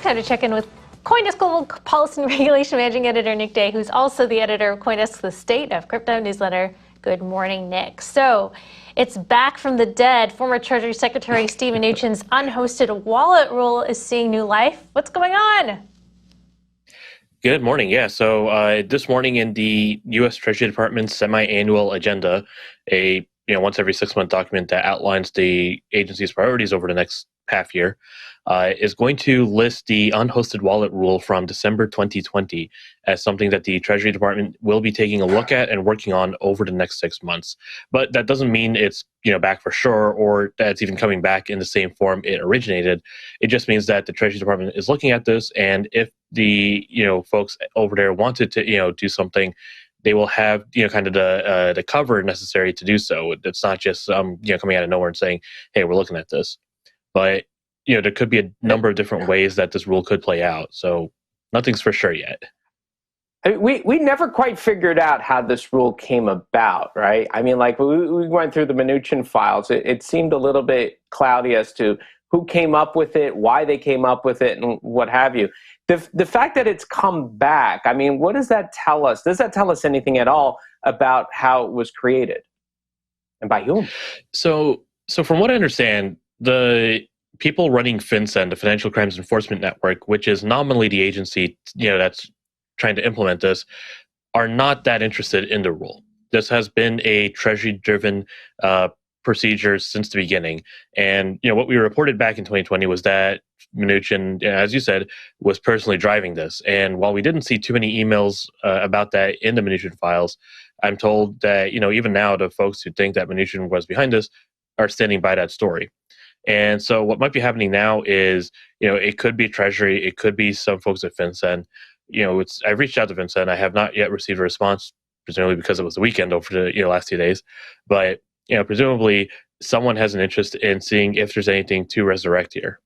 time to check in with CoinDesk Global Policy and Regulation Managing Editor Nick Day, who's also the editor of CoinDesk, the State of Crypto newsletter. Good morning, Nick. So it's back from the dead. Former Treasury Secretary Steve Mnuchin's unhosted wallet rule is seeing new life. What's going on? Good morning. Yeah, so this morning in the U.S. Treasury Department's semi-annual agenda, a once every 6-month document that outlines the agency's priorities over the next half year, is going to list the unhosted wallet rule from December 2020 as something that the Treasury Department will be taking a look at and working on over the next 6 months. But that doesn't mean it's back for sure, or that it's even coming back in the same form it originated. It just means that the Treasury Department is looking at this, and if the folks over there wanted to do something, they will have kind of the cover necessary to do so. It's not just coming out of nowhere and saying, "Hey, we're looking at this." But there could be a number of different ways that this rule could play out. So nothing's for sure yet. I mean, we never quite figured out how this rule came about, right? I mean, like we went through the Mnuchin files. It seemed a little bit cloudy as to who came up with it, why they came up with it, and what have you. The fact that it's come back, I mean, what does that tell us? Does that tell us anything at all about how it was created and by whom? So from what I understand, the people running FinCEN, the Financial Crimes Enforcement Network, which is nominally the agency that's trying to implement this, are not that interested in the rule. This has been a Treasury-driven procedure since the beginning. And what we reported back in 2020 was that Mnuchin, as you said, was personally driving this. And while we didn't see too many emails about that in the Mnuchin files, I'm told that even now the folks who think that Mnuchin was behind this are standing by that story. And so what might be happening now is, it could be Treasury, it could be some folks at FinCEN. I've reached out to FinCEN. I have not yet received a response, presumably because it was the weekend over the last 2 days. But presumably someone has an interest in seeing if there's anything to resurrect here.